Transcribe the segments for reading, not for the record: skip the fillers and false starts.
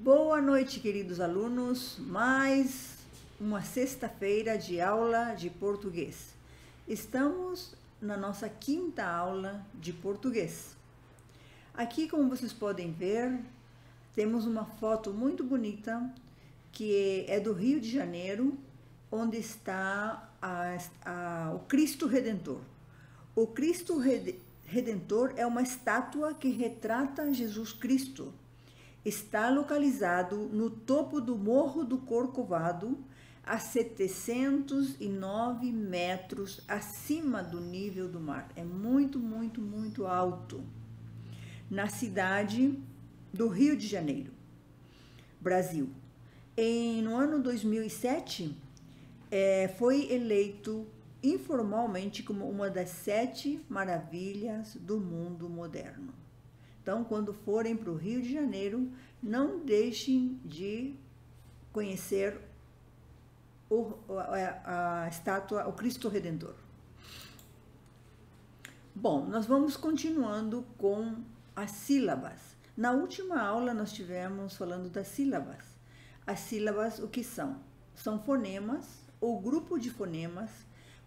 Boa noite, queridos alunos. Mais uma sexta-feira de aula de português. Estamos na nossa quinta aula de português. Aqui, como vocês podem ver, temos uma foto muito bonita que é do Rio de Janeiro, onde está o Cristo Redentor. O Cristo Redentor é uma estátua que retrata Jesus Cristo. Está localizado no topo do Morro do Corcovado, a 709 metros acima do nível do mar. É muito, muito, muito alto. Na cidade do Rio de Janeiro, Brasil. No ano 2007, foi eleito informalmente como uma das 7 maravilhas do mundo moderno. Então, quando forem para o Rio de Janeiro, não deixem de conhecer a estátua, o Cristo Redentor. Bom, nós vamos continuando com as sílabas. Na última aula, nós estivemos falando das sílabas. As sílabas, o que são? São fonemas ou grupo de fonemas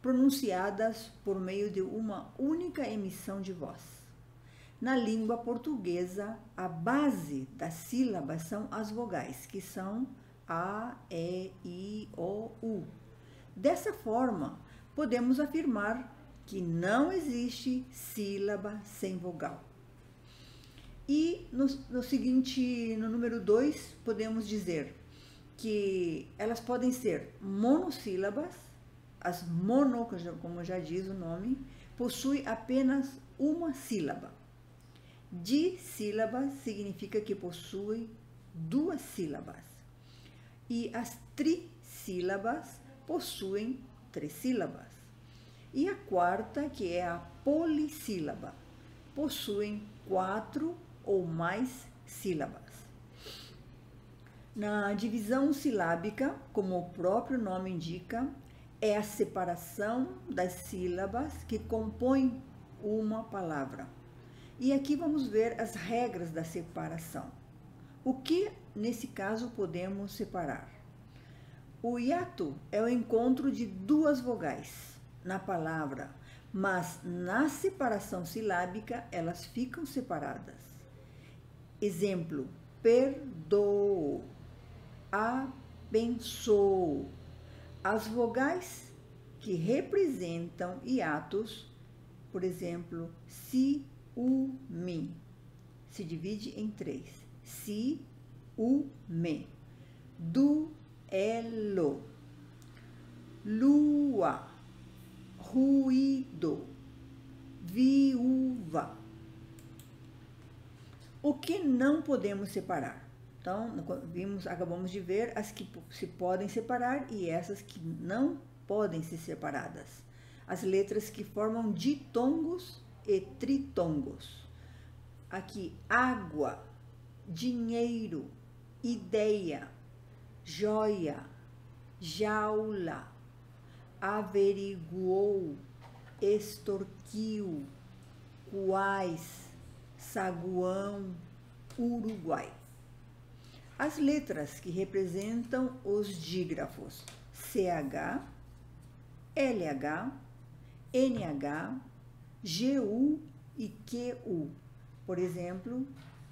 pronunciadas por meio de uma única emissão de voz. Na língua portuguesa, a base das sílabas são as vogais, que são A, E, I, O, U. Dessa forma, podemos afirmar que não existe sílaba sem vogal. E no número 2, podemos dizer que elas podem ser monossílabas. As mono, como já diz o nome, possuem apenas uma sílaba. Dissílabas significa que possui 2 sílabas. E as trissílabas possuem 3 sílabas. E a quarta, que é a polissílaba, possuem 4 ou mais sílabas. Na divisão silábica, como o próprio nome indica, é a separação das sílabas que compõem uma palavra. E aqui vamos ver as regras da separação. O que, nesse caso, podemos separar? O hiato é o encontro de 2 vogais na palavra, mas na separação silábica elas ficam separadas. Exemplo: perdoo, abençoo. As vogais que representam hiatos, por exemplo, si, u, mi, se divide em 3. Si, u, me. Duelo, lua, ruído, viúva. O que não podemos separar? Então, acabamos de ver as que se podem separar e essas que não podem ser separadas. As letras que formam ditongos e tritongos. Aqui, água, dinheiro, ideia, joia, jaula, averiguou, extorquiu, quais, saguão, Uruguai. As letras que representam os dígrafos: CH, LH, NH, GU e QU. Por exemplo,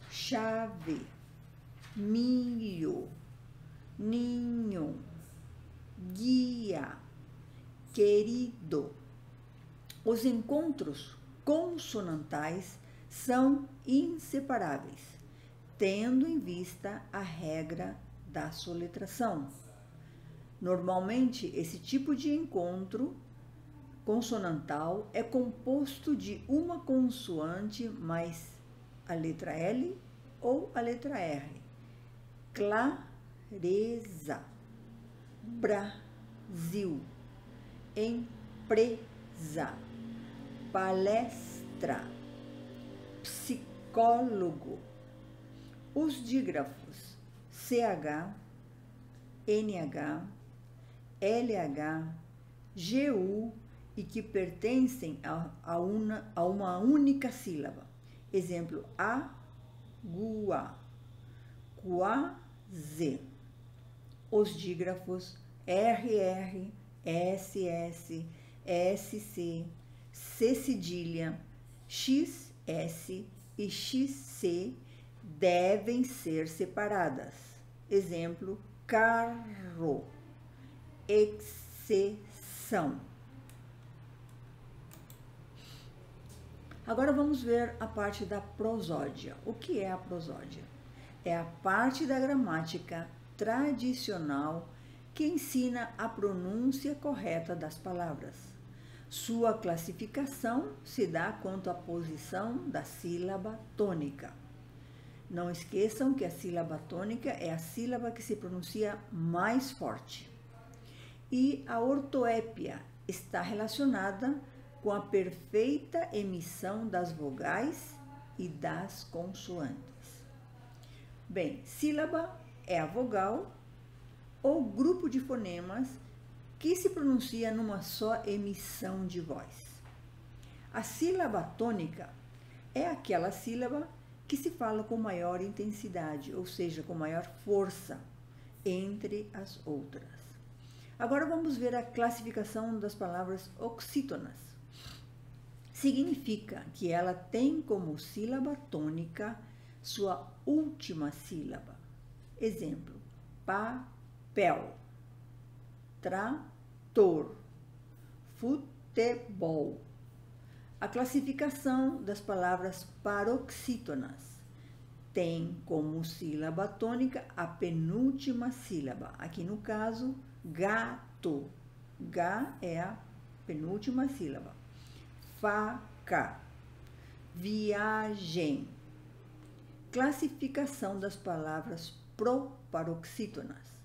chave, milho, ninho, guia, querido. Os encontros consonantais são inseparáveis, tendo em vista a regra da soletração. Normalmente, esse tipo de encontro consonantal é composto de uma consoante mais a letra L ou a letra R. Clareza, Brasil, empresa, palestra, psicólogo. Os dígrafos CH, NH, LH, GU e que pertencem a uma única sílaba. Exemplo: agua, Z. Os dígrafos RR, SS, SC, C cedilha, XS e XC devem ser separadas. Exemplo, carro. Exceção. Agora vamos ver a parte da prosódia. O que é a prosódia? É a parte da gramática tradicional que ensina a pronúncia correta das palavras. Sua classificação se dá quanto à posição da sílaba tônica. Não esqueçam que a sílaba tônica é a sílaba que se pronuncia mais forte. E a ortoépia está relacionada com a perfeita emissão das vogais e das consoantes. Bem, sílaba é a vogal ou grupo de fonemas que se pronuncia numa só emissão de voz. A sílaba tônica é aquela sílaba que se fala com maior intensidade, ou seja, com maior força, entre as outras. Agora vamos ver a classificação das palavras oxítonas. Significa que ela tem como sílaba tônica sua última sílaba. Exemplo, papel, trator, futebol. A classificação das palavras paroxítonas tem como sílaba tônica a penúltima sílaba. Aqui no caso, gato. Gá é a penúltima sílaba. Faca, viagem. Classificação das palavras proparoxítonas.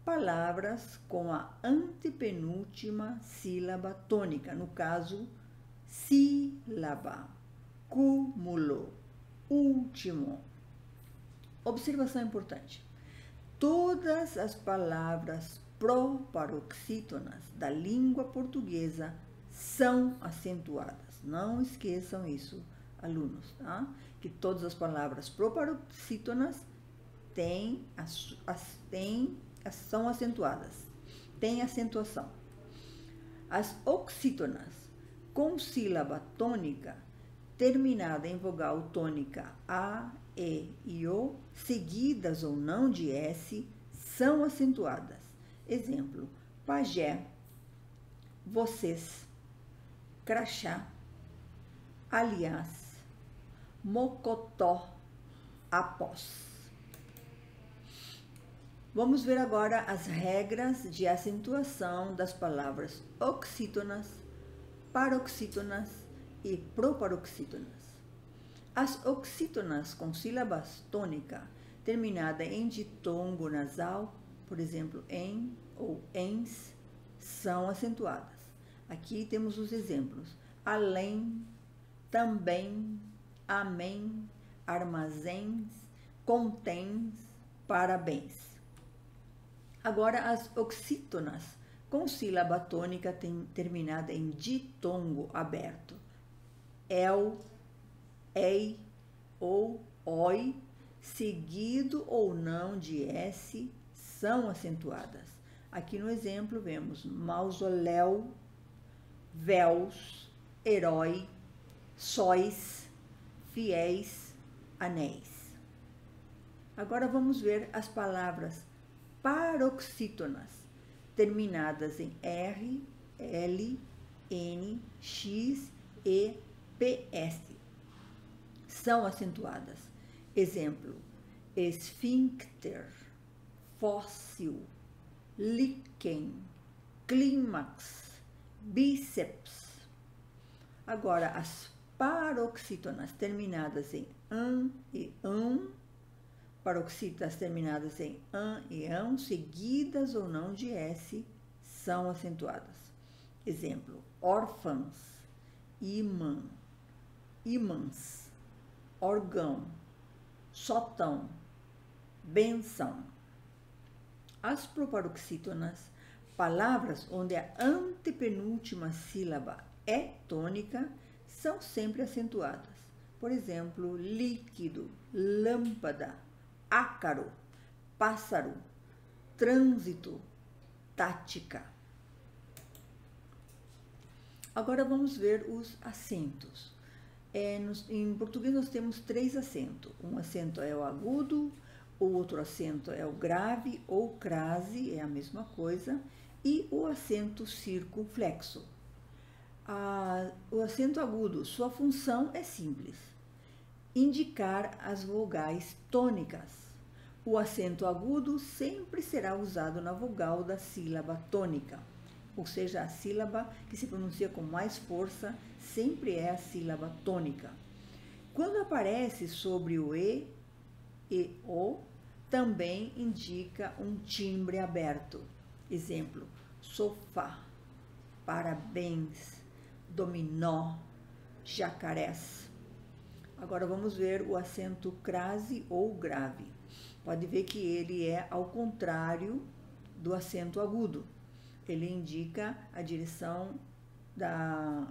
Palavras com a antepenúltima sílaba tônica, no caso, sílaba, cúmulo, último. Observação importante. Todas as palavras proparoxítonas da língua portuguesa são acentuadas. Não esqueçam isso, alunos, tá? Que todas as palavras proparoxítonas são acentuadas, têm acentuação. As oxítonas com sílaba tônica terminada em vogal tônica A, E e O, seguidas ou não de S, são acentuadas. Exemplo, pajé, vocês, crachá, aliás, mocotó, após. Vamos ver agora as regras de acentuação das palavras oxítonas, paroxítonas e proparoxítonas. As oxítonas com sílabas tônica terminada em ditongo nasal, por exemplo, em ou ens, são acentuadas. Aqui temos os exemplos: além, também, amém, armazéns, contens, parabéns. Agora, as oxítonas com sílaba tônica terminada em ditongo aberto, el, ei ou oi, seguido ou não de S, são acentuadas. Aqui no exemplo vemos mausoléu, véus, herói, sóis, fiéis, anéis. Agora vamos ver as palavras paroxítonas, terminadas em R, L, N, X e PS. São acentuadas. Exemplo, esfíncter, fóssil, líquen, clímax, bíceps. Agora, as paroxítonas terminadas em an e ão, paroxítonas terminadas em an e ão, seguidas ou não de S, são acentuadas. Exemplo, órfãos, imã, ímãs, órgão, sótão, benção. As proparoxítonas, palavras onde a antepenúltima sílaba é tônica, são sempre acentuadas. Por exemplo, líquido, lâmpada, ácaro, pássaro, trânsito, tática. Agora vamos ver os acentos. Em português nós temos 3 acentos. Um acento é o agudo, o outro acento é o grave ou crase, é a mesma coisa, e o acento circunflexo. O acento agudo, sua função é simples: indicar as vogais tônicas. O acento agudo sempre será usado na vogal da sílaba tônica, ou seja, a sílaba que se pronuncia com mais força sempre é a sílaba tônica. Quando aparece sobre o e o, também indica um timbre aberto. Exemplo: sofá, parabéns, dominó, jacarés. Agora vamos ver o acento crase ou grave. Pode ver que ele é ao contrário do acento agudo. Ele indica a direção da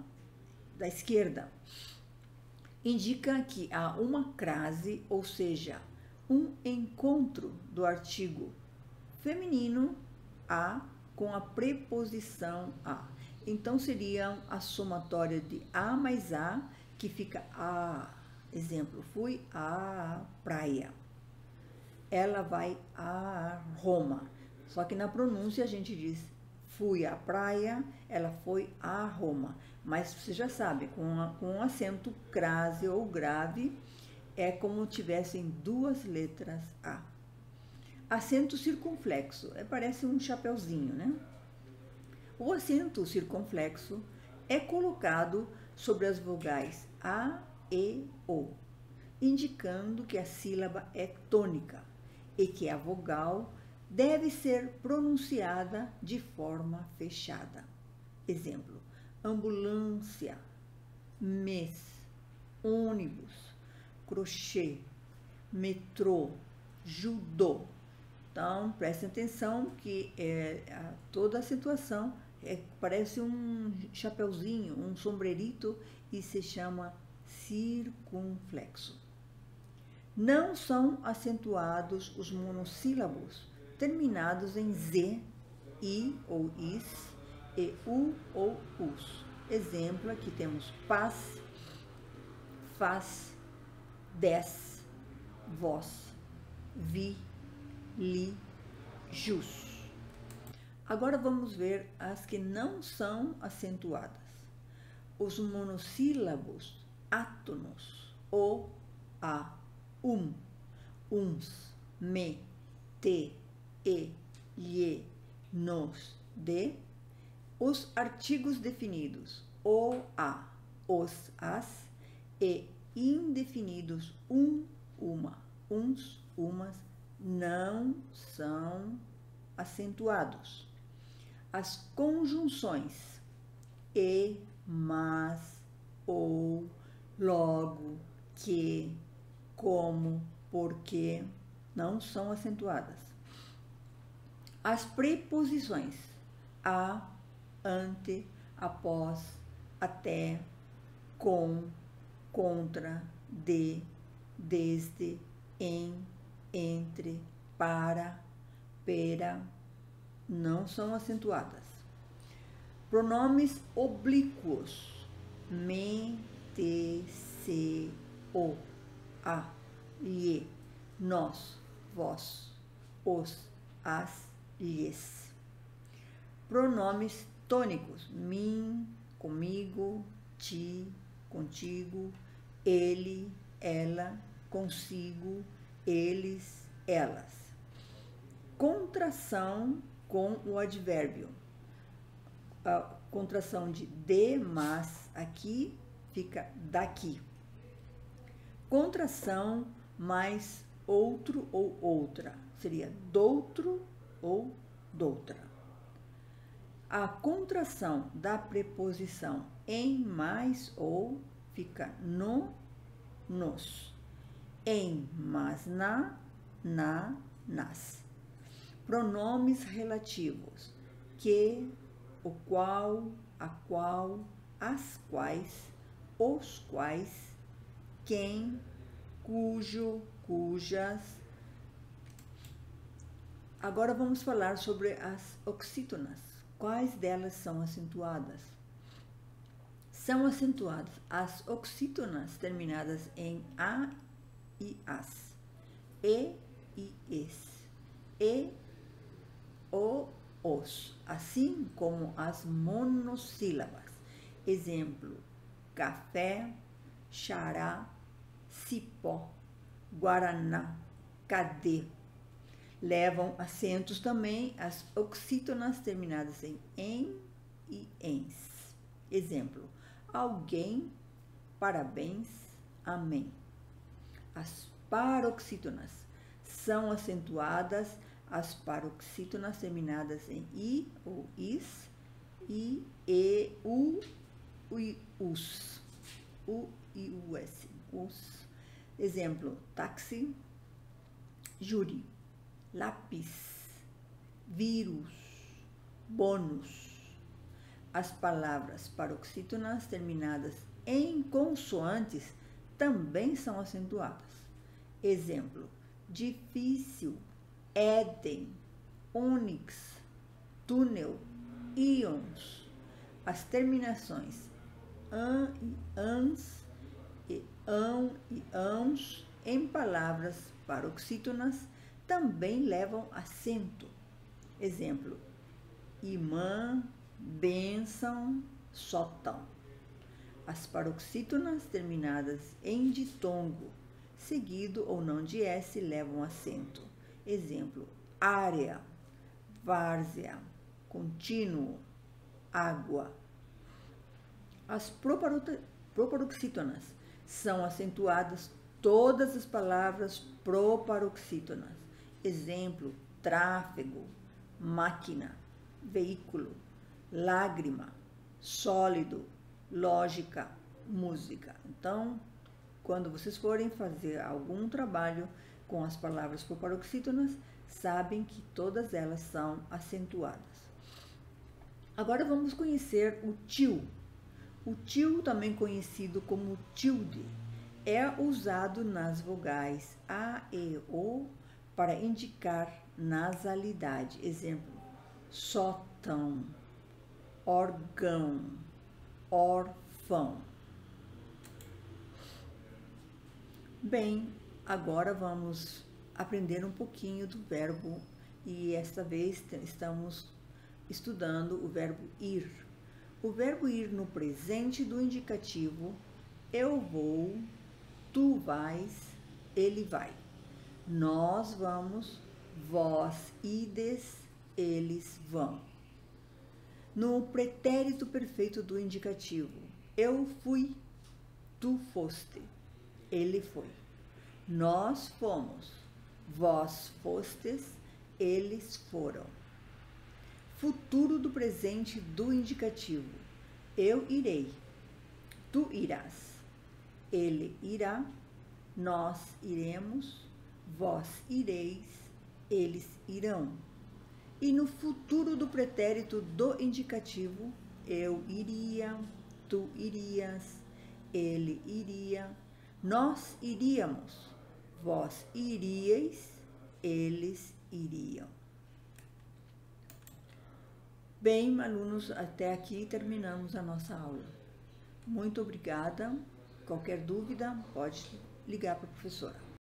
esquerda. Indica que há uma crase, ou seja, um encontro do artigo feminino a com a preposição a. Então, seria a somatória de a mais a, que fica a. Exemplo: fui à praia. Ela vai a Roma. Só que na pronúncia a gente diz fui à praia, ela foi a Roma. Mas você já sabe, com um acento crase ou grave, é como tivessem 2 letras A. Acento circunflexo, parece um chapeuzinho, né? O acento circunflexo é colocado sobre as vogais A, E, O, indicando que a sílaba é tônica e que a vogal deve ser pronunciada de forma fechada. Exemplo: ambulância, mês, ônibus, crochê, metrô, judô. Então, prestem atenção que toda a situação parece um chapeuzinho, um sombrerito, e se chama circunflexo. Não são acentuados os monossílabos terminados em z, i ou is, e u ou us. Exemplo: aqui temos paz, faz, des, vós, vi, li, jus. Agora vamos ver as que não são acentuadas. Os monossílabos átonos: o, a, uns, me, te, e, lhe, nos, de. Os artigos definidos: o, a, os, as, e indefinidos: uma, uns, umas, não são acentuados. As conjunções e, mas, ou, logo, que, como, porque não são acentuadas. As preposições: a, ante, após, até, com, contra, de, desde, em, entre, para, pera, não são acentuadas. Pronomes oblíquos: me, te, se, o, a, lhe, nós, vós, os, as, lhes. Pronomes tônicos: mim, comigo, ti, contigo, ele, ela, consigo, eles, elas. Contração com o advérbio. A contração de, mas, aqui fica daqui. Contração mais outro ou outra, seria doutro ou doutra. A contração da preposição em, mais ou fica no, nos. Em, mas, na, nas. Pronomes relativos: que, o qual, a qual, as quais, os quais, quem, cujo, cujas. Agora vamos falar sobre as oxítonas. Quais delas são acentuadas? São acentuadas as oxítonas terminadas em A e AS, E e ES, E, O, OS, assim como as monossílabas. Exemplo, café, xará, cipó, guaraná, cadê. Levam acentos também as oxítonas terminadas em e ens. Exemplo, alguém, parabéns, amém. As paroxítonas são acentuadas as paroxítonas terminadas em i ou is, i, e, u e us. U e us. Us. Exemplo, táxi, júri, lápis, vírus, bônus. As palavras paroxítonas terminadas em consoantes também são acentuadas. Exemplo, difícil, Éden, ônix, túnel, íons. As terminações an e ans e ão e ãos em palavras paroxítonas também levam acento. Exemplo, imã, bênção, sótão. As paroxítonas terminadas em ditongo, seguido ou não de S, levam acento. Exemplo, área, várzea, contínuo, água. As proparoxítonas são acentuadas todas as palavras proparoxítonas. Exemplo, tráfego, máquina, veículo, lágrima, sólido, lógica, música. Então, quando vocês forem fazer algum trabalho com as palavras proparoxítonas, sabem que todas elas são acentuadas. Agora vamos conhecer o til. O til, também conhecido como tilde, é usado nas vogais A, E, O para indicar nasalidade. Exemplo, sótão, órgão, órfão. Bem, agora vamos aprender um pouquinho do verbo e esta vez estamos estudando o verbo ir. O verbo ir no presente do indicativo, eu vou, tu vais, ele vai. Nós vamos, vós ides, eles vão. No pretérito perfeito do indicativo, eu fui, tu foste, ele foi. Nós fomos, vós fostes, eles foram. Futuro do presente do indicativo, eu irei, tu irás, ele irá, nós iremos, vós ireis, eles irão. E no futuro do pretérito do indicativo, eu iria, tu irias, ele iria, nós iríamos, vós iríeis, eles iriam. Bem, alunos, até aqui terminamos a nossa aula. Muito obrigada. Qualquer dúvida, pode ligar para a professora.